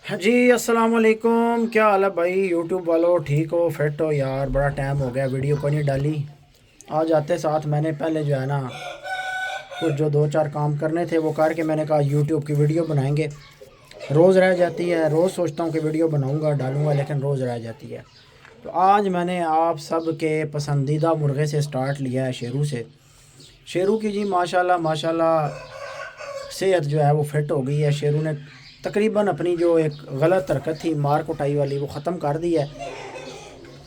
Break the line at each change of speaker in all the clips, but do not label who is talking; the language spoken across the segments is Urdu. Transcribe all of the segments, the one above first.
ہاں جی، السلام علیکم، کیا حال ہے بھائی؟ یوٹیوب والو ٹھیک ہو؟ فٹ ہو یار؟ بڑا ٹائم ہو گیا ویڈیو کو نہیں ڈالی۔ آج آتے ساتھ میں نے پہلے جو ہے نا کچھ جو دو چار کام کرنے تھے وہ کر کے میں نے کہا یوٹیوب کی ویڈیو بنائیں گے۔ روز رہ جاتی ہے، روز سوچتا ہوں کہ ویڈیو بناؤں گا ڈالوں گا لیکن روز رہ جاتی ہے۔ تو آج میں نے آپ سب کے پسندیدہ مرغے سے سٹارٹ لیا ہے، شیرو سے۔ شیرو کی جی ماشاءاللہ ماشاءاللہ صحت جو ہے وہ فٹ ہو گئی ہے۔ شیرو نے تقریباً اپنی جو ایک غلط حرکت تھی مار کٹائی والی وہ ختم کر دی ہے۔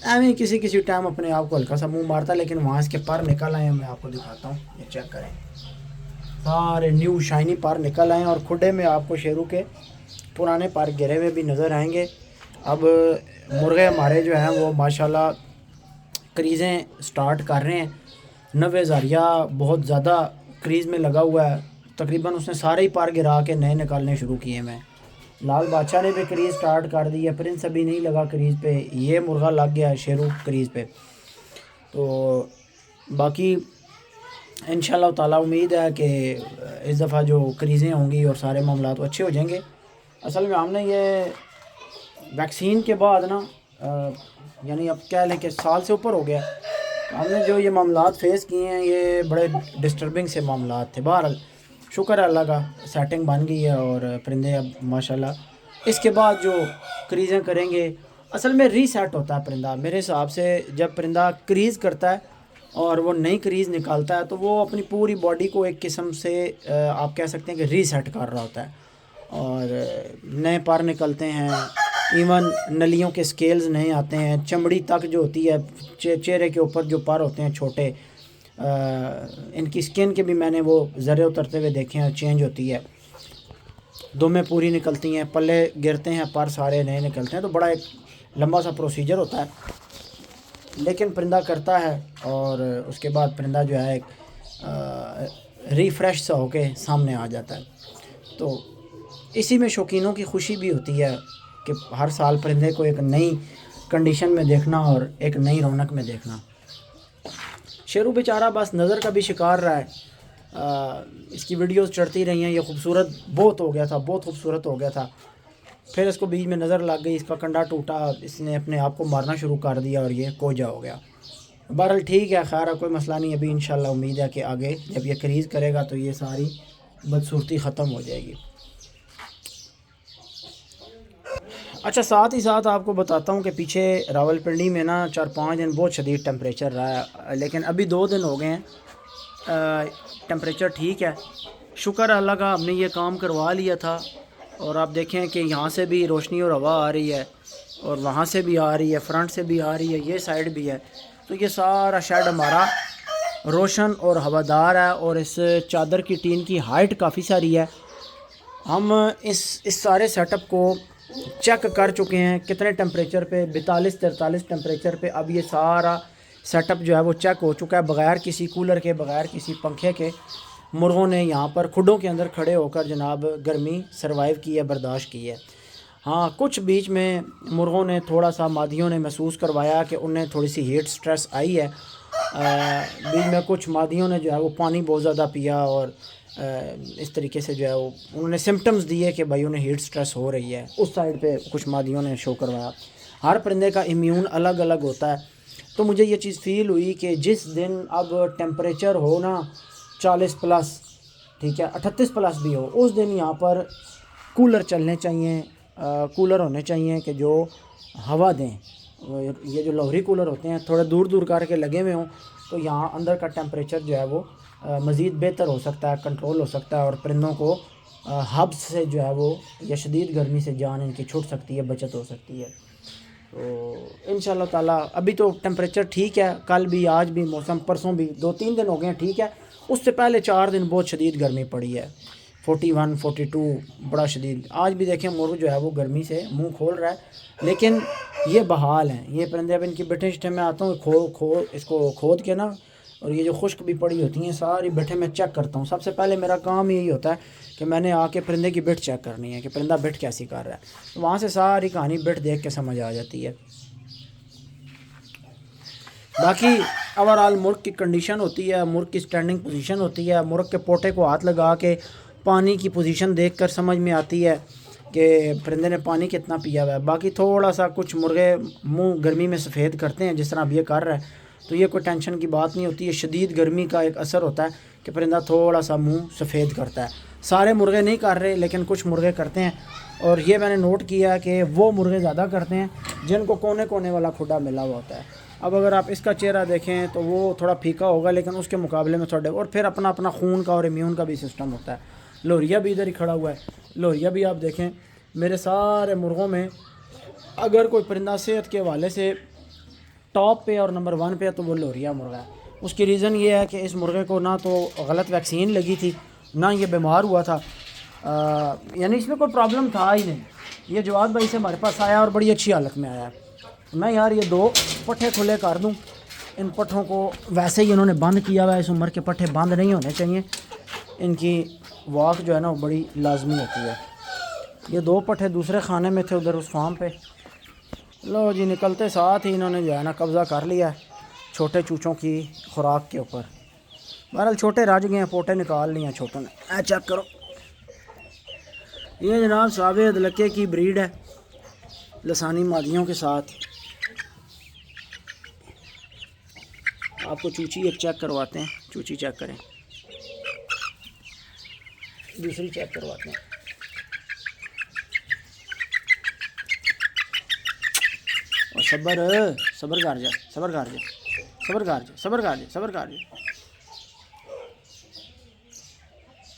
ایویں کسی کسی ٹائم اپنے آپ کو ہلکا سا منہ مارتا ہے لیکن وہاں اس کے پر نکل آئے ہیں، میں آپ کو دکھاتا ہوں، یہ چیک کریں، سارے نیو شائنی پر نکل آئے ہیں اور کھڈے میں آپ کو شیرو کے پرانے پر گرے ہوئے بھی نظر آئیں گے۔ اب مرغے ہمارے جو ہیں وہ ماشاءاللہ کریزیں سٹارٹ کر رہے ہیں۔ نوے زاریہ بہت زیادہ کریز میں لگا ہوا ہے، تقریباً اس نے سارے ہی پر گرا کے نئے نکالنے شروع کیے میں۔ لال بادشاہ نے بھی کریز سٹارٹ کر دی ہے، پرنس ابھی نہیں لگا کریز پہ، یہ مرغا لگ گیا ہے شیرو کریز پہ۔ تو باقی انشاءاللہ تعالیٰ امید ہے کہ اس دفعہ جو کریزیں ہوں گی اور سارے معاملات اچھے ہو جائیں گے۔ اصل میں ہم نے یہ ویکسین کے بعد نا یعنی اب کہہ لیں کہ سال سے اوپر ہو گیا، ہم نے جو یہ معاملات فیس کیے ہیں یہ بڑے ڈسٹربنگ سے معاملات تھے۔ بہرحال شکر ہے اللہ کا سیٹنگ بن گئی ہے اور پرندے اب ماشاءاللہ اس کے بعد جو کریزیں کریں گے، اصل میں ری سیٹ ہوتا ہے پرندہ میرے حساب سے۔ جب پرندہ کریز کرتا ہے اور وہ نئی کریز نکالتا ہے تو وہ اپنی پوری باڈی کو ایک قسم سے آپ کہہ سکتے ہیں کہ ری سیٹ کر رہا ہوتا ہے اور نئے پر نکلتے ہیں، ایون نلیوں کے سکیلز نئے آتے ہیں، چمڑی تک جو ہوتی ہے چہرے کے اوپر جو پر ہوتے ہیں چھوٹے، ان کی سکن کے بھی میں نے وہ ذرے اترتے ہوئے دیکھے ہیں، چینج ہوتی ہے، دمیں پوری نکلتی ہیں، پلے گرتے ہیں، پر سارے نئے نکلتے ہیں۔ تو بڑا ایک لمبا سا پروسیجر ہوتا ہے لیکن پرندہ کرتا ہے اور اس کے بعد پرندہ جو ہے ایک ریفریش سا ہو کے سامنے آ جاتا ہے۔ تو اسی میں شوقینوں کی خوشی بھی ہوتی ہے کہ ہر سال پرندے کو ایک نئی کنڈیشن میں دیکھنا اور ایک نئی رونق میں دیکھنا۔ شیرو بیچارہ بس نظر کا بھی شکار رہا ہے، اس کی ویڈیوز چڑھتی رہی ہیں، یہ خوبصورت بہت ہو گیا تھا، بہت خوبصورت ہو گیا تھا، پھر اس کو بیچ میں نظر لگ گئی، اس کا کنڈا ٹوٹا، اس نے اپنے آپ کو مارنا شروع کر دیا اور یہ کوجا ہو گیا۔ بہرحال ٹھیک ہے، خیر ہے، کوئی مسئلہ نہیں، ابھی انشاءاللہ امید ہے کہ آگے جب یہ کریز کرے گا تو یہ ساری بدصورتی ختم ہو جائے گی۔ اچھا، ساتھ ہی ساتھ آپ کو بتاتا ہوں کہ پیچھے راول پنڈی میں نا 4-5 دن بہت شدید ٹمپریچر رہا ہے لیکن ابھی 2 دن ہو گئے ہیں، ٹمپریچر ٹھیک ہے، شکر اللہ کا ہم نے یہ کام کروا لیا تھا۔ اور آپ دیکھیں کہ یہاں سے بھی روشنی اور ہوا آ رہی ہے اور وہاں سے بھی آ رہی ہے، فرنٹ سے بھی آ رہی ہے، یہ سائڈ بھی ہے، تو یہ سارا شیڈ ہمارا روشن اور ہوادار ہے اور اس چادر کی ٹین کی ہائٹ کافی ساری ہے۔ ہم اس سارے سیٹ اپ کو چیک کر چکے ہیں کتنے ٹمپریچر پہ، 42-43 ٹمپریچر پہ اب یہ سارا سیٹ اپ جو ہے وہ چیک ہو چکا ہے، بغیر کسی کولر کے، بغیر کسی پنکھے کے مرغوں نے یہاں پر کھڈوں کے اندر کھڑے ہو کر جناب گرمی سروائیو کی ہے، برداشت کی ہے۔ ہاں کچھ بیچ میں مرغوں نے تھوڑا سا مادیوں نے محسوس کروایا کہ انہیں تھوڑی سی ہیٹ سٹریس آئی ہے، بیچ میں کچھ مادیوں نے جو ہے وہ پانی بہت زیادہ پیا اور اس طریقے سے جو ہے وہ انہوں نے سمٹمز دیے کہ بھائی انہیں ہیٹ سٹریس ہو رہی ہے، اس سائڈ پہ کچھ مادیوں نے شو کروایا۔ ہر پرندے کا امیون الگ الگ ہوتا ہے، تو مجھے یہ چیز فیل ہوئی کہ جس دن اب ٹیمپریچر ہو نا 40+، ٹھیک ہے 38+ بھی ہو، اس دن یہاں پر کولر چلنے چاہیے، کولر ہونے چاہیے کہ جو ہوا دیں۔ یہ جو لوہری کولر ہوتے ہیں تھوڑے دور دور کر کے لگے ہوئے ہوں تو یہاں اندر کا ٹیمپریچر جو ہے وہ مزید بہتر ہو سکتا ہے، کنٹرول ہو سکتا ہے اور پرندوں کو ہبس سے جو ہے وہ یا شدید گرمی سے جان ان کی چھوٹ سکتی ہے، بچت ہو سکتی ہے۔ تو انشاءاللہ تعالیٰ ابھی تو ٹیمپریچر ٹھیک ہے، کل بھی آج بھی موسم پرسوں بھی 2-3 دن ہو گئے ہیں ٹھیک ہے، اس سے پہلے 4 دن بہت شدید گرمی پڑی ہے، 41-42 بڑا شدید۔ آج بھی دیکھیں مرغ جو ہے وہ گرمی سے منہ کھول رہا ہے لیکن یہ بحال ہیں یہ پرندے۔ اب ان کی بٹھے شٹھے میں آتا ہوں اس کو کھود کے نا، اور یہ جو خشک بھی پڑی ہوتی ہیں ساری بٹھے میں چیک کرتا ہوں۔ سب سے پہلے میرا کام یہی ہوتا ہے کہ میں نے آ کے پرندے کی بٹ چیک کرنی ہے کہ پرندہ بٹ کیسی کر رہا ہے، تو وہاں سے ساری کہانی بٹ دیکھ کے سمجھ آ جاتی ہے۔ باقی اوورآل مرغ کی کنڈیشن ہوتی ہے، مرغ کی سٹینڈنگ پوزیشن ہوتی ہے، مرغ کے پوٹے کو ہاتھ لگا کے پانی کی پوزیشن دیکھ کر سمجھ میں آتی ہے کہ پرندے نے پانی کتنا پیا ہوا ہے. باقی تھوڑا سا کچھ مرغے منہ گرمی میں سفید کرتے ہیں جس طرح اب یہ کر رہا ہے, تو یہ کوئی ٹینشن کی بات نہیں ہوتی. یہ شدید گرمی کا ایک اثر ہوتا ہے کہ پرندہ تھوڑا سا منہ سفید کرتا ہے. سارے مرغے نہیں کر رہے لیکن کچھ مرغے کرتے ہیں, اور یہ میں نے نوٹ کیا ہے کہ وہ مرغے زیادہ کرتے ہیں جن کو کونے کونے والا کھڈا ملا ہوا ہوتا ہے. اب اگر آپ اس کا چہرہ دیکھیں تو وہ تھوڑا پھیکا ہوگا لیکن اس کے مقابلے میں تھوڑے, اور پھر اپنا اپنا خون کا اور امیون کا بھی سسٹم ہوتا ہے. لوریا بھی ادھر ہی کھڑا ہوا ہے. لوریا بھی آپ دیکھیں میرے سارے مرغوں میں اگر کوئی پرندہ صحت کے حوالے سے ٹاپ پہ اور نمبر 1 پہ ہے تو وہ لوریا مرغا ہے. اس کی ریزن یہ ہے کہ اس مرغے کو نہ تو غلط ویکسین لگی تھی نہ یہ بیمار ہوا تھا, یعنی اس میں کوئی پرابلم تھا ہی نہیں. یہ جواد بھائی سے ہمارے پاس آیا اور بڑی اچھی حالت میں آیا. میں یار یہ 2 پٹھے کھلے کر دوں. ان پٹھوں کو ویسے ہی انہوں نے بند کیا ہوا ہے, اس عمر کے پٹھے بند نہیں ہونے چاہیے. ان کی واک جو ہے نا وہ بڑی لازمی ہوتی ہے. یہ 2 پٹھے دوسرے خانے میں تھے ادھر اس فارم پہ. لو جی نکلتے ساتھ ہی انہوں نے جو ہے نا قبضہ کر لیا ہے چھوٹے چوچوں کی خوراک کے اوپر. بہرحال چھوٹے رج گئے ہیں, پوٹے نکال لیے ہیں چھوٹوں نے. چیک کرو, یہ جناب سابے ادلکے کی بریڈ ہے لسانی مادیوں کے ساتھ. آپ کو چوچی ایک چیک کرواتے ہیں, چوچی چیک کریں, دوسری چیک کرواتے ہیں. اور صبر کر جا, صبر کر جا, صبر کر جا, صبر کر جا, صبر کر جا.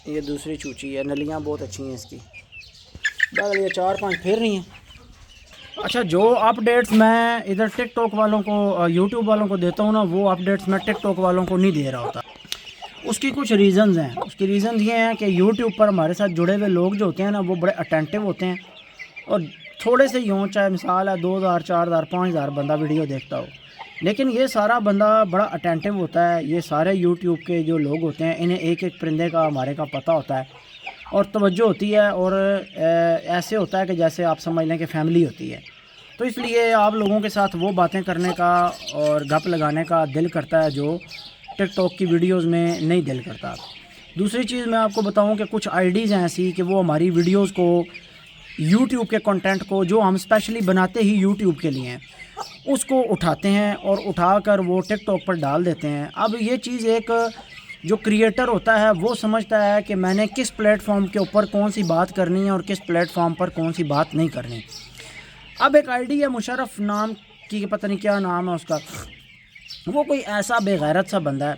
یہ دوسری چوچی ہے, نلیاں بہت اچھی ہیں اس کی. بغل یہ 4-5 پھر رہی ہیں. اچھا جو اپ ڈیٹس میں ادھر ٹک ٹاک والوں کو یوٹیوب والوں کو دیتا ہوں نا, وہ اپ ڈیٹس میں ٹک ٹاک والوں کو نہیں دے رہا ہوتا. اس کی کچھ ریزنز ہیں. اس کی ریزنز یہ ہیں کہ یوٹیوب پر ہمارے ساتھ جڑے ہوئے لوگ جو ہوتے ہیں نا وہ بڑے اٹینٹیو ہوتے ہیں, اور تھوڑے سے ہی ہوں, چاہے مثال ہے 2000 4000 5000 بندہ ویڈیو دیکھتا ہو, لیکن یہ سارا بندہ بڑا اٹینٹیو ہوتا ہے. یہ سارے یوٹیوب کے جو لوگ ہوتے ہیں انہیں ایک ایک پرندے کا ہمارے کا پتہ ہوتا ہے اور توجہ ہوتی ہے, اور ایسے ہوتا ہے کہ جیسے آپ سمجھ لیں کہ فیملی ہوتی ہے. تو اس لیے آپ لوگوں کے ساتھ وہ باتیں کرنے کا اور گپ لگانے کا دل کرتا ہے جو ٹک ٹاک کی ویڈیوز میں نہیں دل کرتا. دوسری چیز میں آپ کو بتاؤں کہ کچھ آئیڈیز ہیں ایسی کہ وہ ہماری ویڈیوز کو, یوٹیوب کے کنٹینٹ کو جو ہم اسپیشلی بناتے ہی یوٹیوب کے لیے ہیں, اس کو اٹھاتے ہیں اور اٹھا کر وہ ٹک ٹاک پر ڈال دیتے ہیں. اب یہ چیز ایک جو کریٹر ہوتا ہے وہ سمجھتا ہے کہ میں نے کس پلیٹ فارم کے اوپر کون سی بات کرنی ہے اور کس پلیٹ فارم پر کون سی بات نہیں کرنی. اب ایک آئیڈی ہے مشرف نام کی, پتہ نہیں کیا نام ہے اس کا, وہ کوئی ایسا بے غیرت سا بندہ ہے,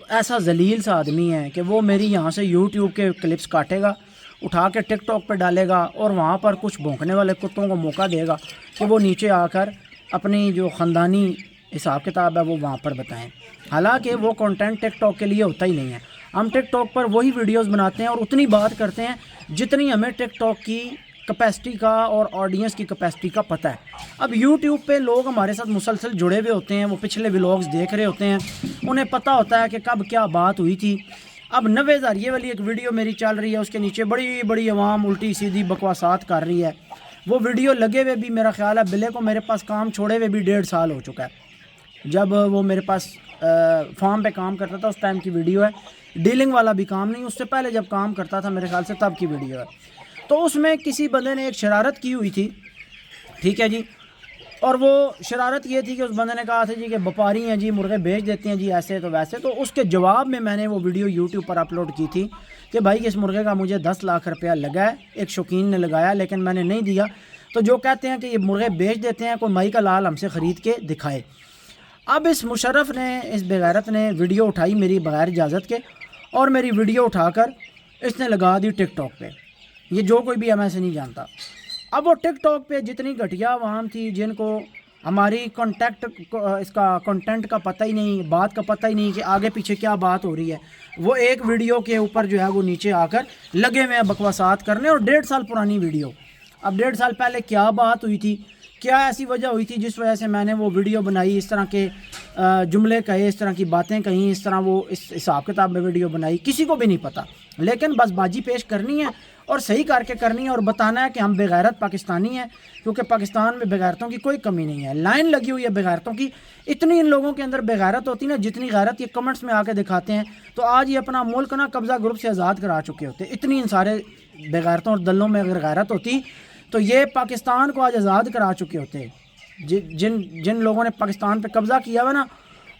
ایسا ذلیل سا آدمی ہے کہ وہ میری یہاں سے یوٹیوب کے کلپس کاٹے گا, اٹھا کے ٹک ٹاک پہ ڈالے گا, اور وہاں پر کچھ بھونکنے والے کتوں کو موقع دے گا کہ وہ نیچے آ کر اپنی جو خاندانی حساب کتاب ہے وہ وہاں پر بتائیں. حالانکہ وہ کنٹینٹ ٹک ٹاک کے لیے ہوتا ہی نہیں ہے. ہم ٹک ٹاک پر وہی ویڈیوز بناتے ہیں اور اتنی بات کرتے ہیں جتنی ہمیں ٹک ٹاک کی کیپیسٹی کا اور آڈینس کی کیپیسٹی کا پتہ ہے. اب یوٹیوب پہ لوگ ہمارے ساتھ مسلسل جڑے ہوئے ہوتے ہیں, وہ پچھلے ولاگز دیکھ رہے ہوتے ہیں, انہیں پتہ ہوتا ہے کہ کب کیا بات ہوئی تھی. اب 90,000 یہ والی ایک ویڈیو میری چل رہی ہے, اس کے نیچے بڑی بڑی عوام الٹی سیدھی بکواسات کر رہی ہے. وہ ویڈیو لگے ہوئے بھی میرا خیال ہے بلے کو میرے پاس کام چھوڑے ہوئے بھی 1.5 سال ہو چکا ہے. جب وہ میرے پاس فارم پہ کام کرتا تھا اس ٹائم کی ویڈیو ہے, ڈیلنگ والا بھی کام نہیں, اس سے پہلے جب کام کرتا تھا میرے خیال سے تب کی ویڈیو ہے. تو اس میں کسی بندے نے ایک شرارت کی ہوئی تھی, ٹھیک ہے جی, اور وہ شرارت یہ تھی کہ اس بندے نے کہا تھا جی کہ وپاری ہیں جی, مرغے بیچ دیتے ہیں جی ایسے تو ویسے. تو اس کے جواب میں نے وہ ویڈیو یوٹیوب پر اپلوڈ کی تھی کہ بھائی اس مرغے کا مجھے 10 لاکھ روپیہ لگا ہے, ایک شوقین نے لگایا لیکن میں نے نہیں دیا. تو جو کہتے ہیں کہ یہ مرغے بیچ دیتے ہیں, کوئی مائی کا لال ہم سے خرید کے دکھائے. اب اس مشرف نے, اس بغیرت نے ویڈیو اٹھائی میری بغیر اجازت کے, اور میری ویڈیو اٹھا کر اس نے لگا دی ٹک ٹاک پہ. یہ جو کوئی بھی ہمیں سے نہیں جانتا. اب وہ ٹک ٹاک پہ جتنی گھٹیا عوام تھی جن کو ہماری اس کا کنٹینٹ کا پتہ ہی نہیں, بات کا پتہ ہی نہیں کہ آگے پیچھے کیا بات ہو رہی ہے, وہ ایک ویڈیو کے اوپر جو ہے وہ نیچے آ کر لگے ہوئے ہیں بکواسات کرنے. اور 1.5 سال پرانی ویڈیو. اب 1.5 سال پہلے کیا بات ہوئی تھی, کیا ایسی وجہ ہوئی تھی جس وجہ سے میں نے وہ ویڈیو بنائی, اس طرح کے جملے کہے, اس طرح کی باتیں کہیں, اس طرح وہ اس حساب کتاب میں ویڈیو بنائی, کسی کو بھی نہیں پتہ. لیکن بس بازی پیش کرنی ہے اور صحیح کر کے کرنی ہے, اور بتانا ہے کہ ہم بغیرت پاکستانی ہیں, کیونکہ پاکستان میں بغیرتوں کی کوئی کمی نہیں ہے. لائن لگی ہوئی ہے بغیرتوں کی. اتنی ان لوگوں کے اندر بغیرت ہوتی نا جتنی غیرت یہ کمنٹس میں آ کے دکھاتے ہیں. تو آج یہ اپنا ملک نا قبضہ گروپ سے آزاد کرا چکے ہوتے, اتنی ان سارے بےغیرتوں اور دلوں میں اگر غیرت ہوتی تو یہ پاکستان کو آج آزاد کرا چکے ہوتے. جن لوگوں نے پاکستان پہ قبضہ کیا ہوا نا،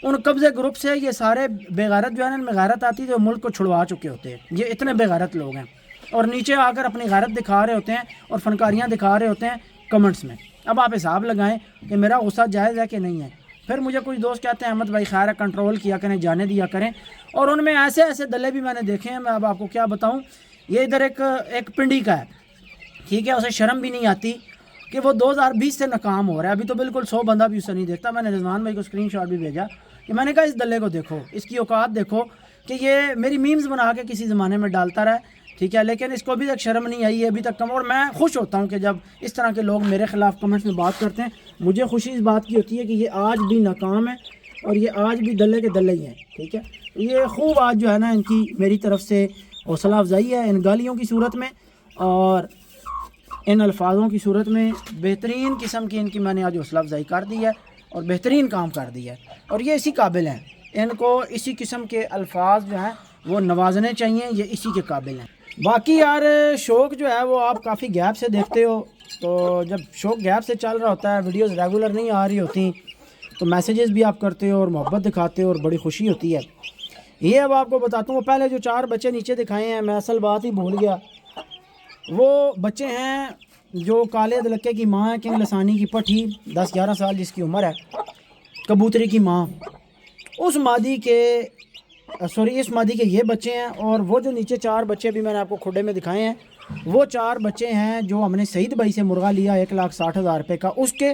ان قبضے گروپ سے یہ سارے بے غیرت جو ہے نا، ان میں غیرت آتی تو ملک کو چھڑوا چکے ہوتے ہیں. یہ اتنے بے غیرت لوگ ہیں اور نیچے آ کر اپنی غیرت دکھا رہے ہوتے ہیں اور فنکاریاں دکھا رہے ہوتے ہیں کمنٹس میں. اب آپ حساب لگائیں کہ میرا غصہ جائز ہے کہ نہیں ہے. پھر مجھے کچھ دوست کہتے ہیں احمد بھائی خیر ہے، کنٹرول کیا کریں، جانے دیا کریں. اور ان میں ایسے ایسے دلے بھی میں نے دیکھے ہیں، میں اب آپ کو کیا بتاؤں. یہ ادھر ایک پنڈی کا ہے، ٹھیک ہے، اسے شرم بھی نہیں آتی کہ وہ 2020 سے ناکام ہو رہا ہے. ابھی تو بالکل 100 بندہ بھی اسے نہیں دیکھتا. میں نے رضوان بھائی کو اسکرین شاٹ بھی بھیجا کہ میں نے کہا اس دلے کو دیکھو، اس کی اوقات دیکھو کہ یہ میری میمز بنا کے کسی زمانے میں ڈالتا رہا ہے، ٹھیک ہے، لیکن اس کو ابھی تک شرم نہیں آئی ہے ابھی تک کم. اور میں خوش ہوتا ہوں کہ جب اس طرح کے لوگ میرے خلاف کمنٹس میں بات کرتے ہیں. مجھے خوشی اس بات کی ہوتی ہے کہ یہ آج بھی ناکام ہے اور یہ آج بھی دلے کے دلے ہی ہیں، ٹھیک ہے. یہ خوب آج جو ہے نا ان کی میری طرف سے حوصلہ افزائی ہے، ان گالیوں کی صورت میں اور ان الفاظوں کی صورت میں. بہترین قسم کی ان کی میں نے آج حوصلہ افزائی کر دی ہے اور بہترین کام کر دیا ہے. اور یہ اسی قابل ہیں، ان کو اسی قسم کے الفاظ جو ہیں وہ نوازنے چاہیے، یہ اسی کے قابل ہیں. باقی یار شوق جو ہے وہ آپ کافی گیپ سے دیکھتے ہو، تو جب شوق گیپ سے چل رہا ہوتا ہے، ویڈیوز ریگولر نہیں آ رہی ہوتی تو میسیجز بھی آپ کرتے ہو اور محبت دکھاتے ہو اور بڑی خوشی ہوتی ہے. یہ اب آپ کو بتاتا ہوں، وہ پہلے جو 4 بچے نیچے دکھائے ہیں، میں اصل بات ہی بھول گیا. وہ بچے ہیں جو کالے دلکے کی ماں ہے، کنگ لسانی کی پٹھی 10-11 سال جس کی عمر ہے، کبوتری کی ماں. اس مادی کے یہ بچے ہیں. اور وہ جو نیچے 4 بچے بھی میں نے آپ کو کھڈے میں دکھائے ہیں، وہ 4 بچے ہیں جو ہم نے سعید بھائی سے مرغا لیا 1,60,000 روپے کا، اس کے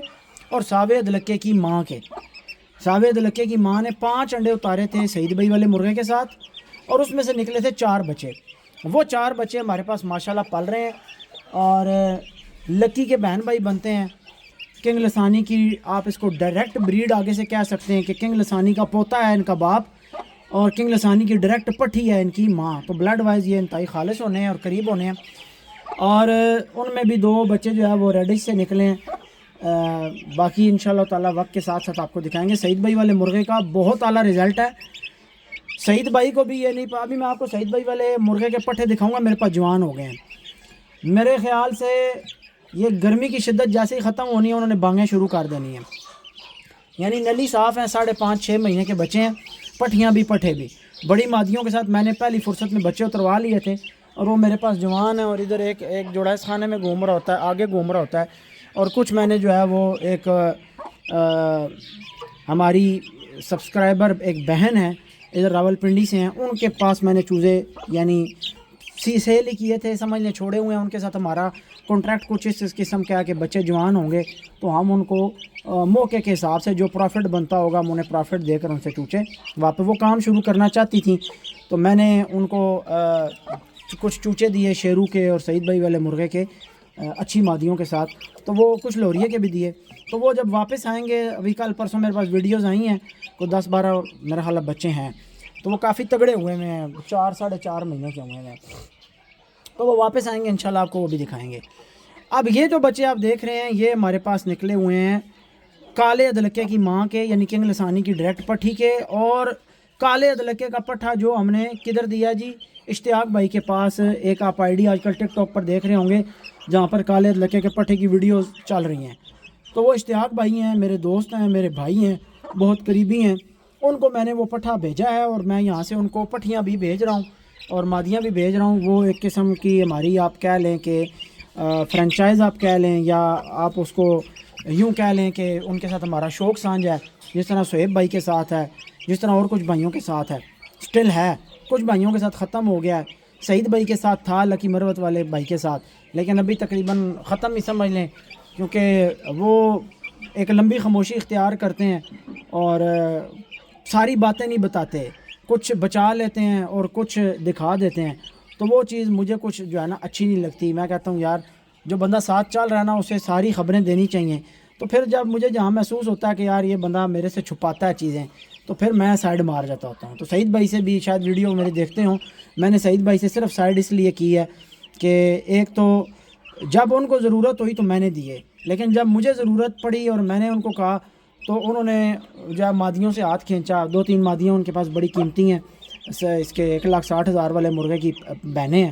اور ساوے دلکے کی ماں کے. ساوے دلکے کی ماں نے 5 انڈے اتارے تھے سعید بھائی والے مرغے کے ساتھ اور اس میں سے نکلے تھے 4 بچے. وہ 4 بچے ہمارے پاس ماشاءاللہ پل رہے ہیں اور لکی کے بہن بھائی بنتے ہیں. کنگ لسانی کی آپ اس کو ڈائریکٹ بریڈ آگے سے کہہ سکتے ہیں کہ کنگ لسانی کا پوتا ہے ان کا باپ اور کنگ لسانی کی ڈائریکٹ پٹھی ہے ان کی ماں. تو بلڈ وائز یہ انتہائی خالص ہونے ہیں اور قریب ہونے ہیں. اور ان میں بھی 2 بچے جو ہے وہ ریڈش سے نکلے ہیں. باقی انشاءاللہ تعالی وقت کے ساتھ ساتھ آپ کو دکھائیں گے. سعید بھائی والے مرغے کا بہت اعلیٰ رزلٹ ہے. سعید بھائی کو بھی یہ نہیں پا، ابھی میں آپ کو سعید بھائی والے مرغے کے پٹھے دکھاؤں گا، میرے پاس جوان ہو گئے ہیں. میرے خیال سے یہ گرمی کی شدت جیسے ہی ختم ہونی ہے انہوں نے بانگیں شروع کر دینی ہیں. یعنی نلی صاف ہیں، 5.5-6 مہینے کے بچے ہیں، پٹھیاں بھی پٹھے بھی. بڑی مادیوں کے ساتھ میں نے پہلی فرصت میں بچے اتروا لیے تھے اور وہ میرے پاس جوان ہیں. اور ادھر ایک جوڑا اس خانے میں گھوم رہا ہوتا ہے، آگے گھوم رہا ہوتا ہے. اور کچھ میں نے جو ہے وہ ایک ہماری سبسکرائبر ایک بہن ہے ادھر راول پنڈی سے ہیں، ان کے پاس میں نے چوزے یعنی سیل ہی کیے تھے، سمجھ لیں چھوڑے ہوئے ہیں. ان کے ساتھ ہمارا کانٹریکٹ کچھ اس قسم کا ہے کہ بچے جوان ہوں گے تو ہم ان کو موقع کے حساب سے جو پروفٹ بنتا ہوگا ہم انہیں پروفٹ دے کر ان سے چوچے واپس. وہ کام شروع کرنا چاہتی تھیں تو میں نے ان کو کچھ چوچے دیے شیرو کے اور سعید بھائی والے مرغے کے اچھی مادیوں کے ساتھ. تو وہ کچھ لوریے کے بھی دیے. تو وہ جب واپس آئیں گے، ابھی کل پرسوں میرے پاس ویڈیوز آئی ہیں، کوئی 10-12 میرا خیال بچے ہیں، تو وہ کافی تگڑے ہوئے ہیں، 4-4.5 مہینے کے ہوئے ہیں. تو وہ واپس آئیں گے انشاءاللہ آپ کو وہ بھی دکھائیں گے. اب یہ جو بچے آپ دیکھ رہے ہیں یہ ہمارے پاس نکلے ہوئے ہیں کالے ادلکے کی ماں کے، یعنی کنگ لسانی کی ڈائریکٹ پٹھی کے. اور کالے ادلکے کا پٹھا جو ہم نے کدھر دیا جی، اشتیاق بھائی کے پاس. ایک آپ آئی ڈی آج کل ٹک ٹاک پر دیکھ رہے ہوں گے جہاں پر کالے ادلکے کے پٹھے کی ویڈیوز چل رہی ہیں. تو وہ اشتیاق بھائی ہیں، میرے دوست ہیں، میرے بھائی ہیں، بہت قریبی ہیں. ان کو میں نے وہ پٹھا بھیجا ہے اور میں یہاں سے ان کو پٹھیاں بھی بھیج رہا ہوں اور مادیاں بھی بھیج رہا ہوں. وہ ایک قسم کی ہماری آپ کہہ لیں کہ فرنچائز آپ کہہ لیں، یا آپ اس کو یوں کہہ لیں کہ ان کے ساتھ ہمارا شوق سانجھ ہے، جس طرح صہیب بھائی کے ساتھ ہے، جس طرح اور کچھ بھائیوں کے ساتھ ہے. سٹل ہے، کچھ بھائیوں کے ساتھ ختم ہو گیا ہے. سعید بھائی کے ساتھ تھا، لکی مروت والے بھائی کے ساتھ، لیکن ابھی تقریباً ختم ہی سمجھ لیں، کیونکہ وہ ایک لمبی خاموشی اختیار کرتے ہیں اور ساری باتیں نہیں بتاتے، کچھ بچا لیتے ہیں اور کچھ دکھا دیتے ہیں. تو وہ چیز مجھے کچھ جو ہے نا اچھی نہیں لگتی. میں کہتا ہوں یار جو بندہ ساتھ چل رہا ہے نا اسے ساری خبریں دینی چاہیے. تو پھر جب مجھے جہاں محسوس ہوتا ہے کہ یار یہ بندہ میرے سے چھپاتا ہے چیزیں تو پھر میں سائڈ مار جاتا ہوتا ہوں. تو سعید بھائی سے بھی شاید ویڈیو میرے دیکھتے ہوں، میں نے سعید بھائی سے صرف سائڈ اس لیے کی ہے کہ ایک تو جب ان کو ضرورت ہوئی تو میں نے دیے، لیکن جب مجھے ضرورت پڑی اور میں نے ان کو کہا تو انہوں نے جب مادیوں سے ہاتھ کھینچا. 2-3 مادیاں ان کے پاس بڑی قیمتی ہیں، اس کے 1,60,000 والے مرغے کی بہنیں ہیں.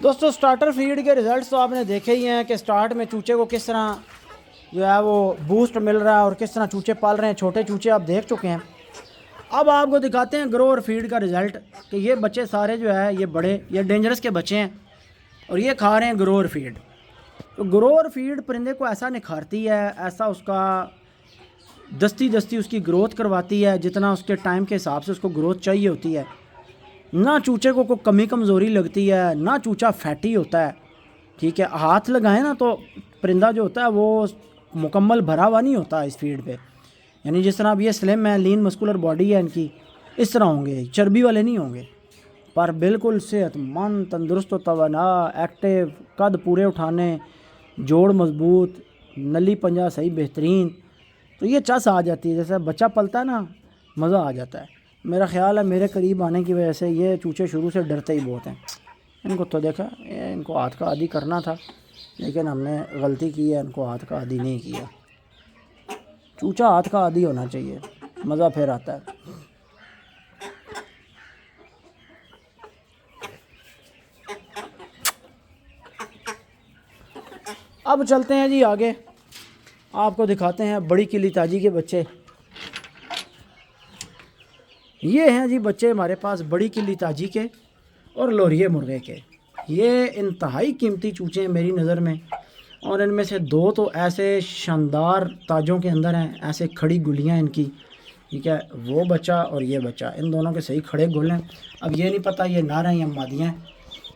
دوستو سٹارٹر فیڈ کے ریزلٹس تو آپ نے دیکھے ہی ہیں کہ سٹارٹ میں چوچے کو کس طرح جو ہے وہ بوسٹ مل رہا ہے اور کس طرح چوچے پال رہے ہیں. چھوٹے چوچے آپ دیکھ چکے ہیں. اب آپ کو دکھاتے ہیں گرو اور فیڈ کا رزلٹ کہ یہ بچے سارے جو ہے یہ بڑے یہ ڈینجرس کے بچے ہیں اور یہ کھا رہے ہیں گرو اور فیڈ. تو گرو اور فیڈ پرندے کو ایسا نکھارتی ہے, ایسا اس کا دستی اس کی گروتھ کرواتی ہے جتنا اس کے ٹائم کے حساب سے اس کو گروتھ چاہیے ہوتی ہے. نہ چوچے کو کوئی کمی کمزوری لگتی ہے, نہ چوچا فیٹی ہوتا ہے. ٹھیک ہے, ہاتھ لگائیں نا تو پرندہ جو ہوتا ہے وہ مکمل بھرا ہوا نہیں ہوتا اس فیڈ پہ. یعنی جس طرح اب یہ سلم ہے, لین مسکولر باڈی ہے ان کی, اس طرح ہوں گے, چربی والے نہیں ہوں گے, پر بالکل صحت مند, تندرست و توانا, ایکٹیو, قد پورے اٹھانے, جوڑ مضبوط, نلی پنجہ صحیح بہترین. تو یہ چس آ جاتی ہے, جیسے بچہ پلتا ہے نا مزہ آ جاتا ہے. میرا خیال ہے میرے قریب آنے کی وجہ سے یہ چوچے شروع سے ڈرتے ہی بہت ہیں. ان کو تو دیکھا, ان کو ہاتھ کا عادی کرنا تھا لیکن ہم نے غلطی کی ہے, ان کو ہاتھ کا عادی نہیں کیا. چوچا ہاتھ کا عادی ہونا چاہیے, مزہ پھر آتا ہے. اب چلتے ہیں جی آگے, آپ کو دکھاتے ہیں بڑی قلی تاجی کے بچے. یہ ہیں جی بچے ہمارے پاس بڑی قلی تاجی کے اور لوریے مرغے کے. یہ انتہائی قیمتی چوچے ہیں میری نظر میں, اور ان میں سے دو تو ایسے شاندار تاجوں کے اندر ہیں, ایسے کھڑی گلیاں ان کی. ٹھیک ہے, وہ بچہ اور یہ بچہ, ان دونوں کے صحیح کھڑے گل ہیں. اب یہ نہیں پتہ یہ نر ہیں یا مادیاں ہیں,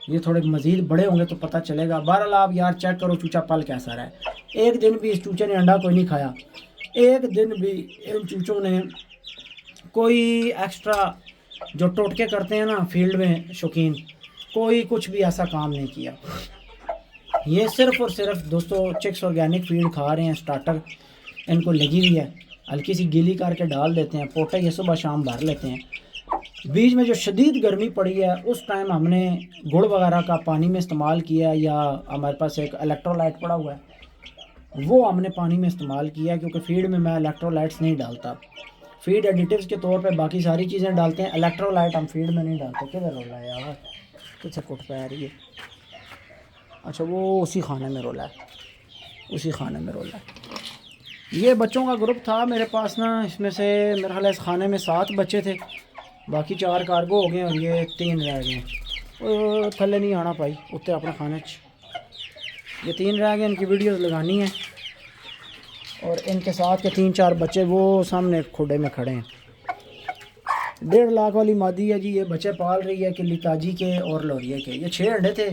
یہ تھوڑے مزید بڑے ہوں گے تو پتہ چلے گا. بہرحال آپ یار چیک کرو چوچا پل کیسا رہا ہے. ایک دن بھی اس چوچے نے انڈا کوئی نہیں کھایا, ایک دن بھی ان چوچوں نے کوئی ایکسٹرا جو ٹوٹکے کرتے ہیں نا فیلڈ میں شوقین, کوئی کچھ بھی ایسا کام نہیں کیا. یہ صرف اور صرف دوستو چکس آرگینک فیڈ کھا رہے ہیں. سٹارٹر ان کو لگی ہوئی ہے, ہلکی سی گیلی کر کے ڈال دیتے ہیں, پوٹے یہ صبح شام بھر لیتے ہیں. بیچ میں جو شدید گرمی پڑی ہے اس ٹائم ہم نے گڑ وغیرہ کا پانی میں استعمال کیا, یا ہمارے پاس ایک الیکٹرولائٹ پڑا ہوا ہے وہ ہم نے پانی میں استعمال کیا, کیونکہ فیڈ میں الیکٹرولائٹس نہیں ڈالتا. فیڈ ایڈیٹیوز کے طور پہ باقی ساری چیزیں ڈالتے ہیں, الیکٹرولائٹ ہم فیڈ میں نہیں ڈالتے. کدھر رولا ہے یار, کچھ کٹ پہ آ رہی ہے. اچھا وہ اسی خانے میں رولا ہے, اسی خانے میں رولا ہے. یہ بچوں کا گروپ تھا میرے پاس نا, اس میں سے میرے خیال ہے اس خانے میں 7 بچے تھے, باقی 4 کارگو ہو گئے اور یہ 3 رہ گئے. اور تھلے نہیں آنا پائی اتنے اپنے کھانے یہ 3 رہ گئے. ان کی ویڈیوز لگانی ہے, اور ان کے ساتھ کے 3-4 بچے وہ سامنے کھوڈے میں کھڑے ہیں. 1.5 لاکھ والی مادی ہے جی, یہ بچے پال رہی ہے قلی تاجی کے اور لوریے کے. یہ 6 انڈے تھے,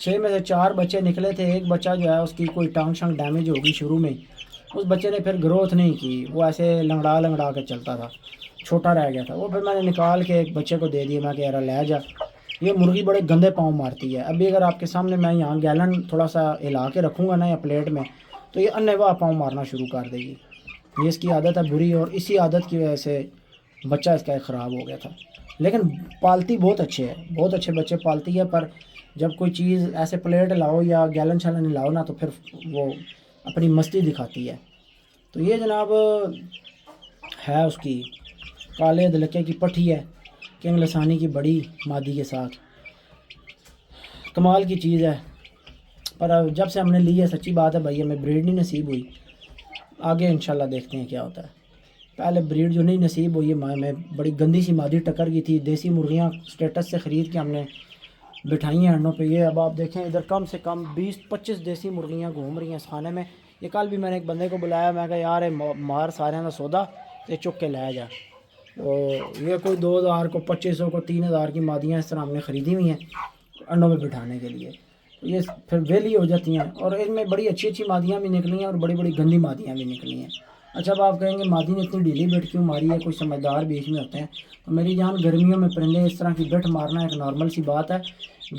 6 میں سے 4 بچے نکلے تھے. ایک بچہ جو ہے اس کی کوئی ٹانگ شانگ ڈیمیج ہوگی شروع میں, اس بچے نے پھر گروتھ نہیں کی, وہ ایسے لنگڑا کے چلتا تھا, چھوٹا رہ گیا تھا. وہ پھر میں نے نکال کے ایک بچے کو دے دیا, میں کہہ رہا لے جا. یہ مرغی بڑے گندے پاؤں مارتی ہے. ابھی اگر آپ کے سامنے میں یہاں گیلن تھوڑا سا ہلا کے رکھوں گا نا یا پلیٹ میں, تو یہ انّے واہ پاؤں مارنا شروع کر دے گی. یہ اس کی عادت ہے بری, اور اسی عادت کی وجہ سے بچہ اس کا خراب ہو گیا تھا. لیکن پالتی بہت اچھے ہے, بہت اچھے بچے پالتی ہے. پر جب کوئی چیز ایسے پلیٹ لاؤ یا گیلن شیلن لاؤ نا تو پھر وہ اپنی مستی دکھاتی ہے. تو یہ جناب ہے اس کی کالے دلکے کی پٹھی ہے, کنگ لسانی کی بڑی مادی کے ساتھ. کمال کی چیز ہے. پر جب سے ہم نے لی ہے سچی بات ہے بھائی ہمیں بریڈ نہیں نصیب ہوئی. آگے انشاءاللہ دیکھتے ہیں کیا ہوتا ہے. پہلے بریڈ جو نہیں نصیب ہوئی ہے, میں بڑی گندی سی مادی ٹکر گئی تھی. دیسی مرغیاں سٹیٹس سے خرید کے ہم نے بٹھائی ہیں انڈوں پہ. یہ اب آپ دیکھیں ادھر کم سے کم 20-25 دیسی مرغیاں گھوم رہی ہیں اس خانے میں. یہ کل بھی میں نے ایک بندے کو بلایا, میں کہا یار مار سارے کا سودا تے چک کے لے جا. تو یہ کوئی 2000 کو 2500 کو 3000 کی مادیاں اس طرح ہم نے خریدی ہوئی ہیں انڈوں میں بٹھانے کے لیے. یہ پھر ویلی ہو جاتی ہیں, اور ان میں بڑی اچھی اچھی مادیاں بھی نکلی ہیں اور بڑی بڑی گندی مادیاں بھی نکلی ہیں. اچھا اب آپ کہیں گے مادی نے اتنی ڈھیلی بٹ کیوں ماری ہے, کوئی سمجھدار بیچ میں ہوتے ہیں. تو میری جان گرمیوں میں پرندے اس طرح کی بٹ مارنا ایک نارمل سی بات ہے.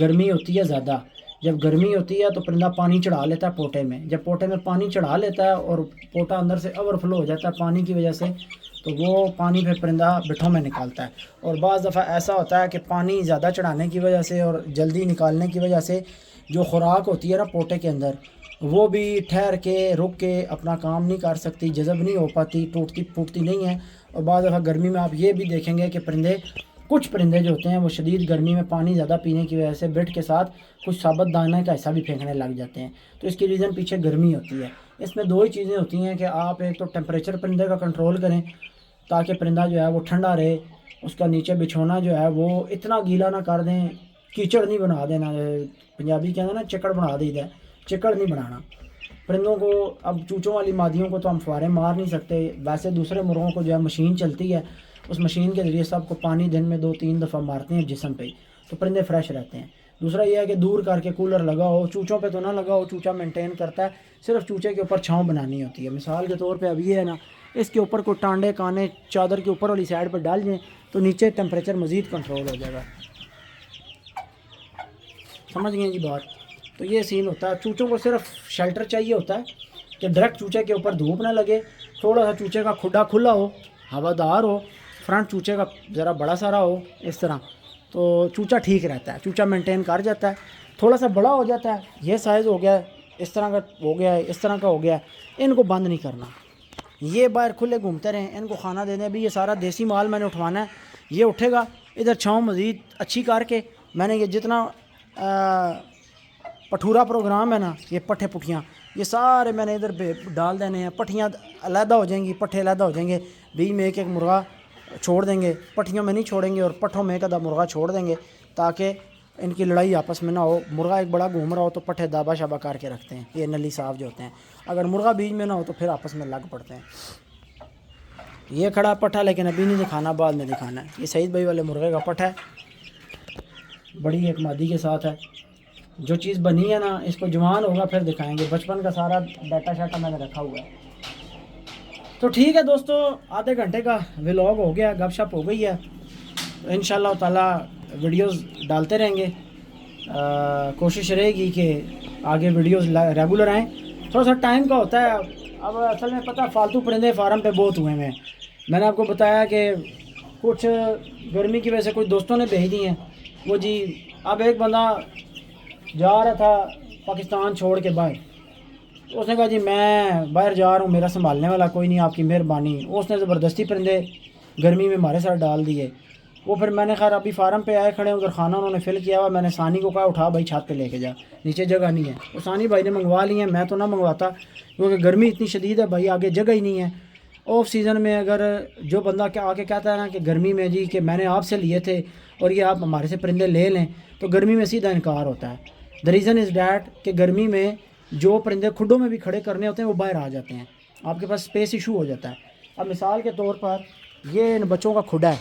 گرمی ہوتی ہے زیادہ, جب گرمی ہوتی ہے تو پرندہ پانی چڑھا لیتا ہے پوٹے میں. جب پوٹے میں پانی چڑھا لیتا ہے اور پوٹا اندر سے اوور فلو ہو جاتا ہے پانی کی وجہ سے, تو وہ پانی پھر پرندہ بٹھوں میں نکالتا ہے. اور بعض دفعہ ایسا ہوتا ہے کہ پانی زیادہ چڑھانے کی وجہ سے اور جلدی نکالنے کی وجہ سے جو خوراک ہوتی ہے نا پوٹے کے اندر, وہ بھی ٹھہر کے رک کے اپنا کام نہیں کر سکتی, جذب نہیں ہو پاتی, ٹوٹتی پھوٹتی نہیں ہے. اور بعض دفعہ گرمی میں آپ یہ بھی دیکھیں گے کہ پرندے کچھ پرندے جو ہوتے ہیں وہ شدید گرمی میں پانی زیادہ پینے کی وجہ سے بٹ کے ساتھ کچھ ثابت دانہ کا حصہ بھی پھینکنے لگ جاتے ہیں، تو اس کی ریزن پیچھے گرمی ہوتی ہے۔ اس میں دو ہی چیزیں ہوتی ہیں کہ آپ ایک تو ٹیمپریچر پرندے کا کنٹرول کریں تاکہ پرندہ جو ہے وہ ٹھنڈا رہے، اس کا نیچے بچھونا جو ہے وہ اتنا گیلا نہ کر دیں، کیچڑ نہیں بنا دینا، پنجابی کہتے ہیں نا چکڑ بنا دی ہے، چکڑ نہیں بنانا پرندوں کو۔ اب چوچوں والی مادیوں کو تو ہم فوارے مار نہیں سکتے، ویسے دوسرے مرغوں کو جو ہے مشین چلتی ہے، اس مشین کے ذریعے سب کو پانی دن میں 2-3 دفعہ مارتے ہیں جسم پہ، تو پرندے فریش رہتے ہیں۔ دوسرا یہ ہے کہ دور کر کے کولر لگاؤ، چوچوں پہ تو نہ لگاؤ، چوچا مینٹین کرتا ہے، صرف چوچے کے اوپر چھاؤں بنانی ہوتی ہے۔ مثال کے طور پہ اب یہ ہے نا، اس کے اوپر کوئی ٹانڈے کانے چادر کے اوپر والی سائڈ پہ ڈال دیں تو نیچے ٹیمپریچر مزید کنٹرول ہو جائے گا، سمجھ گئے جی بات؟ تو یہ سین ہوتا ہے۔ چوچوں کو صرف شیلٹر چاہیے ہوتا ہے کہ ڈائریکٹ چوچے کے اوپر دھوپ نہ لگے، تھوڑا سا چوچے کا کھڈا کھلا ہو، ہوادار ہو، فرنٹ چوچے کا ذرا بڑا سارا ہو، اس طرح تو چوچا ٹھیک رہتا ہے، چوچا مینٹین کر جاتا ہے۔ تھوڑا سا بڑا ہو جاتا ہے، یہ سائز ہو گیا ہے، اس طرح کا ہو گیا ہے، اس طرح کا ہو گیا ہے، ان کو بند نہیں کرنا، یہ باہر کھلے گھومتے رہیں، ان کو کھانا دے دیں۔ ابھی یہ سارا دیسی مال میں نے اٹھوانا ہے، یہ اٹھے گا ادھر چھاؤں مزید اچھی کر کے میں نے یہ جتنا پٹھورا پروگرام ہے نا، یہ پٹھے پٹھیاں یہ سارے میں نے ادھر ڈال دینے ہیں، پٹھیاں علیحدہ ہو جائیں گی، پٹھے علیحدہ ہو جائیں گے، بیچ میں ایک ایک مرغا چھوڑ دیں گے، پٹھیوں میں نہیں چھوڑیں گے اور پٹھوں میں ایک آدھا مرغا چھوڑ دیں گے تاکہ ان کی لڑائی آپس میں نہ ہو۔ مرغا ایک بڑا گھوم رہا ہو تو پٹھے دابا شابا کر کے رکھتے ہیں، یہ نلی صاف جو ہوتے ہیں، اگر مرغا بیچ میں نہ ہو تو پھر آپس میں لگ پڑتے ہیں۔ یہ کھڑا پٹھا لیکن ابھی نہیں دکھانا، بعد میں دکھانا ہے۔ یہ سعید بھائی والے مرغے کا پٹھا ہے، بڑی ایک مادی کے ساتھ ہے، جو چیز بنی ہے نا اس کو جوان ہوگا پھر دکھائیں گے، بچپن کا سارا ڈاٹا شاٹا میں نے رکھا ہوا ہے۔ تو ٹھیک ہے دوستو، آدھے گھنٹے کا ولاگ ہو گیا، گپ شپ ہو گئی ہے، انشاءاللہ تعالی ویڈیوز ڈالتے رہیں گے، کوشش رہے گی کہ آگے ویڈیوز ریگولر آئیں۔ تھوڑا سا ٹائم کا ہوتا ہے، اب اصل میں پتہ فالتو پرندے فارم پہ بہت ہوئے ہیں، میں نے آپ کو بتایا کہ کچھ گرمی کی وجہ سے کچھ دوستوں نے بھیج دی ہیں وہ جی۔ اب ایک بندہ جا رہا تھا پاکستان چھوڑ کے باہر، اس نے کہا جی میں باہر جا رہا ہوں، میرا سنبھالنے والا کوئی نہیں، آپ کی مہربانی۔ اس نے زبردستی پرندے گرمی میں ہمارے ساتھ ڈال دیے، وہ پھر میں نے خیر ابھی فارم پہ آئے کھڑے ہیں، ادھر کھانا انہوں نے فل کیا ہوا، میں نے ثانی کو کہا اٹھا بھائی چھت پہ لے کے جا، نیچے جگہ نہیں ہے۔ وہ ثانی بھائی نے منگوا لی ہیں، میں تو نہ منگواتا کیونکہ گرمی اتنی شدید ہے بھائی، آگے جگہ ہی نہیں ہے۔ آف سیزن میں اگر جو بندہ آ کے کہتا ہے نا کہ گرمی میں جی کہ میں نے آپ سے لیے تھے اور یہ آپ ہمارے سے پرندے لے لیں، تو گرمی میں سیدھا انکار ہوتا ہے۔ دا ریزن از دیٹ کہ گرمی میں جو پرندے کھڈوں میں بھی کھڑے کرنے ہوتے ہیں وہ باہر آ جاتے ہیں، آپ کے پاس اسپیس ایشو ہو جاتا ہے۔ اب مثال کے طور پر یہ ان بچوں کا کھڈا ہے،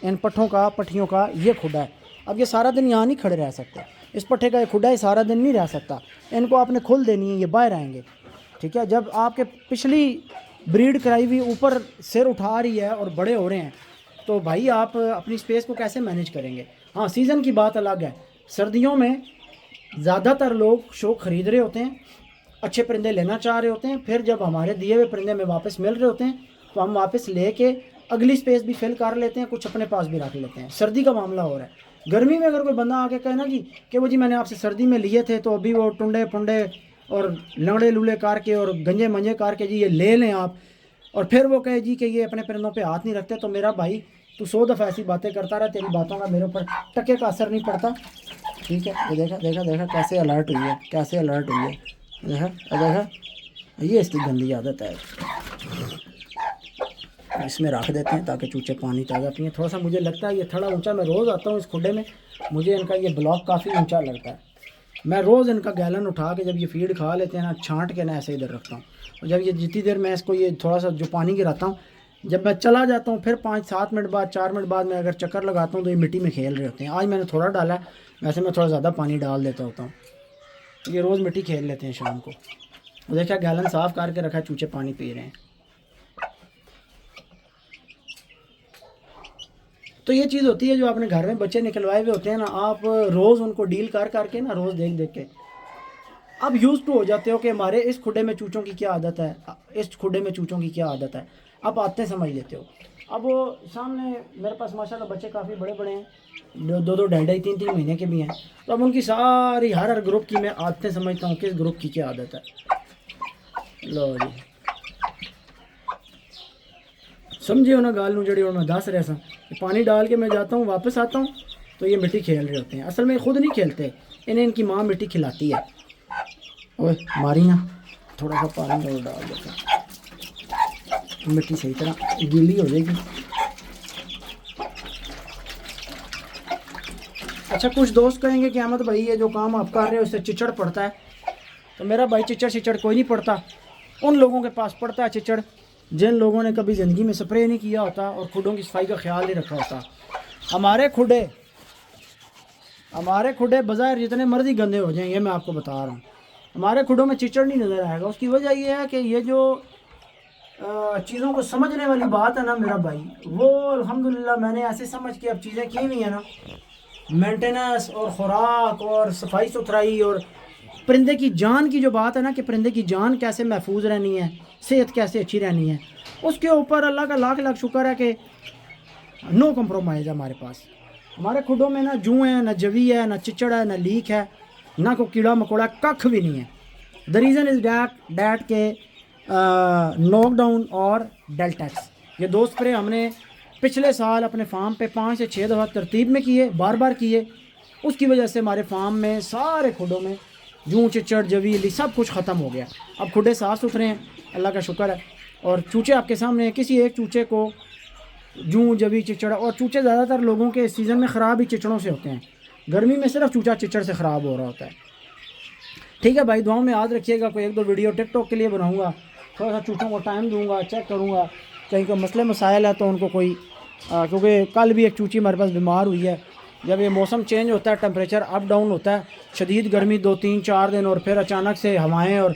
ان پٹھوں کا پٹھیوں کا یہ کھڈا ہے، اب یہ سارا دن یہاں نہیں کھڑے رہ سکتے، اس پٹھے کا یہ کھڈا ہے سارا دن نہیں رہ سکتا، ان کو آپ نے کھل دینی ہے، یہ باہر آئیں گے، ٹھیک ہے۔ جب آپ کے پچھلی بریڈ کرائی ہوئی اوپر سر اٹھا رہی ہے اور بڑے ہو رہے ہیں تو بھائی آپ اپنی سپیس کو کیسے مینیج کریں گے؟ ہاں سیزن کی بات الگ ہے، سردیوں میں زیادہ تر لوگ شوق خرید رہے ہوتے ہیں، اچھے پرندے لینا چاہ رہے ہوتے ہیں، پھر جب ہمارے دیے ہوئے پرندے میں واپس مل رہے ہوتے ہیں تو ہم واپس لے کے اگلی سپیس بھی فل کر لیتے ہیں، کچھ اپنے پاس بھی رکھ لیتے ہیں۔ سردی کا معاملہ ہو رہا ہے، گرمی میں اگر کوئی بندہ آ کے کہے نا جی کہ وہ جی میں نے آپ سے سردی میں لیے تھے تو ابھی وہ ٹنڈے پنڈے اور لنگڑے لولے کر کے اور گنجے منجے کر کے جی یہ لے لیں آپ، اور پھر وہ کہے جی کہ یہ اپنے پرندوں پہ ہاتھ نہیں رکھتے، تو میرا بھائی تو 100 دفعہ ایسی باتیں کرتا رہا، تیری باتوں کا میرے اوپر ٹکے کا اثر نہیں پڑتا، ٹھیک ہے۔ یہ دیکھا دیکھا دیکھا کیسے الرٹ ہوئی ہے، کیسے الرٹ ہوئی ہے، دیکھا دیکھا، یہ اس کی گندی عادت ہے۔ اس میں رکھ دیتے ہیں تاکہ چوچے پانی تازہ پئیں۔ تھوڑا سا مجھے لگتا ہے یہ تھوڑا اونچا، میں روز آتا ہوں اس کھڈے میں، مجھے ان کا یہ بلاک کافی اونچا لگتا ہے، میں روز ان کا گیلن اٹھا کے جب یہ فیڈ کھا لیتے ہیں نا چھانٹ کے نا ایسے ادھر رکھتا ہوں، اور جب یہ جتنی دیر میں اس کو یہ تھوڑا سا جو پانی گراتا ہوں، جب میں چلا جاتا ہوں پھر 5-7 منٹ بعد 4 منٹ بعد میں اگر چکر لگاتا ہوں تو یہ مٹی میں کھیل رہے ہوتے ہیں۔ آج میں نے تھوڑا ڈالا ہے، ویسے میں تھوڑا زیادہ پانی ڈال دیتا ہوتا ہوں، یہ روز مٹی کھیل لیتے ہیں شام کو۔ دیکھا گیلن صاف کر کے رکھا، چوچے پانی پی رہے ہیں۔ تو یہ چیز ہوتی ہے جو اپنے گھر میں بچے نکلوائے ہوئے ہوتے ہیں نا، آپ روز ان کو ڈیل کر کے نا، روز دیکھ دیکھ کے اب یوز ٹو ہو جاتے ہو کہ ہمارے اس کھڈے میں چوچوں کی کیا عادت ہے، اس کھڈے میں چوچوں کی کیا عادت ہے، اب آتے سمجھ لیتے ہو۔ اب وہ سامنے میرے پاس ماشاءاللہ بچے کافی بڑے بڑے ہیں، 2 2.5 3 مہینے کے بھی ہیں، تو اب ان کی ساری ہر گروپ کی میں عادتیں سمجھتا ہوں، کس گروپ کی کیا عادت ہے۔ لو جی سمجھے ہو نا گال نو جڑی ہوں میں دس رہا سا۔ پانی ڈال کے میں جاتا ہوں واپس آتا ہوں تو یہ مٹی کھیل رہے ہوتے ہیں. اصل میں خود نہیں کھیلتے, انہیں ان کی ماں مٹی کھلاتی ہے. اوے ماری نا, تھوڑا سا پانی اور ڈال دیتا ہوں, مٹی صحیح طرح گیلی ہو جائے گی. اچھا کچھ دوست کہیں گے کہ احمد بھائی یہ جو کام آپ کر رہے ہو اس سے چچڑ پڑتا ہے. تو میرا بھائی چچڑ کوئی نہیں پڑتا, ان لوگوں کے پاس پڑتا ہے چچڑ جن لوگوں نے کبھی زندگی میں سپرے نہیں کیا ہوتا اور کھڈوں کی صفائی کا خیال نہیں رکھا ہوتا. ہمارے کھڈے بظاہر جتنے مرضی گندے ہو جائیں, یہ میں آپ کو بتا رہا ہوں, ہمارے کھڈوں میں چچڑ نہیں نظر آئے گا. اس کی وجہ یہ ہے کہ یہ جو چیزوں کو سمجھنے والی بات ہے نا میرا بھائی, وہ الحمدللہ میں نے ایسے سمجھ کے اب چیزیں کی ہوئی ہیں نا, مینٹیننس اور خوراک اور صفائی ستھرائی اور پرندے کی جان کی جو بات ہے نا کہ پرندے کی جان کیسے محفوظ رہنی ہے, صحت کیسے اچھی رہنی ہے, اس کے اوپر اللہ کا لاکھ لاکھ شکر ہے کہ نو کمپرومائز ہے ہمارے پاس. ہمارے کھڈوں میں نہ جوں ہے, نہ جوی ہے, نہ چچڑ ہے, نہ لیک ہے, نہ کوئی کیڑا مکوڑا, ککھ بھی نہیں ہے. دا ریزن از ڈیٹ کے نوک ڈاؤن اور ڈیلٹیکس, یہ دو سپرے ہم نے پچھلے سال اپنے فارم پہ 5 سے 6 دفعہ ترتیب میں کیے, بار بار کیے. اس کی وجہ سے ہمارے فارم میں سارے کھڈوں میں جوں چچڑ جوی لی سب کچھ ختم ہو گیا. اب کھڈے صاف ستھرے ہیں, اللہ کا شکر ہے. اور چوچے آپ کے سامنے ہیں, کسی ایک چوچے کو جوں جوی چچڑ, اور چوچے زیادہ تر لوگوں کے اس سیزن میں خراب ہی چچڑوں سے ہوتے ہیں, گرمی میں صرف چوچا چچڑ سے خراب ہو رہا ہوتا ہے. ٹھیک ہے بھائی, دعاؤں میں یاد رکھیے گا. کوئی 1-2 ویڈیو ٹک ٹاک کے لیے بناؤں گا, تھوڑا سا چوچوں کو ٹائم دوں گا, چیک کروں گا کہیں کوئی مسئلے مسائل ہے تو ان کو کوئی, کیونکہ کل بھی ایک چوچی ہمارے پاس بیمار ہوئی ہے. جب یہ موسم چینج ہوتا ہے, ٹمپریچر اپ ڈاؤن ہوتا ہے, شدید گرمی 2-3-4 دن اور پھر اچانک سے ہوائیں اور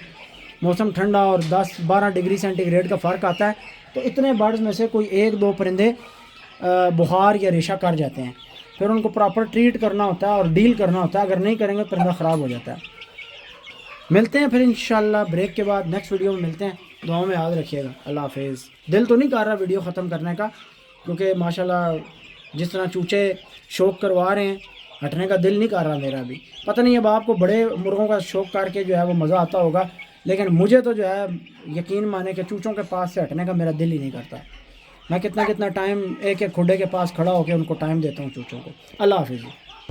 موسم ٹھنڈا اور 10-12 ڈگری سینٹی گریڈ کا فرق آتا ہے, تو اتنے برڈز میں سے کوئی 1-2 پرندے بخار یا ریشہ کر جاتے ہیں. پھر ان کو پراپر ٹریٹ کرنا ہوتا ہے اور ڈیل کرنا ہوتا ہے, اگر نہیں کریں گے پرندہ خراب ہو جاتا ہے. ملتے ہیں پھر انشاءاللہ بریک کے بعد نیکسٹ ویڈیو میں ملتے ہیں. دعاؤں میں یاد رکھیے گا. اللہ حافظ. دل تو نہیں کر رہا ویڈیو ختم کرنے کا, کیونکہ ماشاءاللہ جس طرح چوچے شوق کروا رہے ہیں ہٹنے کا دل نہیں کر رہا میرا بھی. پتہ نہیں اب آپ کو بڑے مرغوں کا شوق کر کے جو ہے وہ مزہ آتا ہوگا, لیکن مجھے تو جو ہے یقین مانے کہ چوچوں کے پاس سے ہٹنے کا میرا دل ہی نہیں کرتا. میں کتنا ٹائم ایک کھڈے کے پاس کھڑا ہو کے ان کو ٹائم دیتا ہوں چوچوں کو. اللہ حافظ.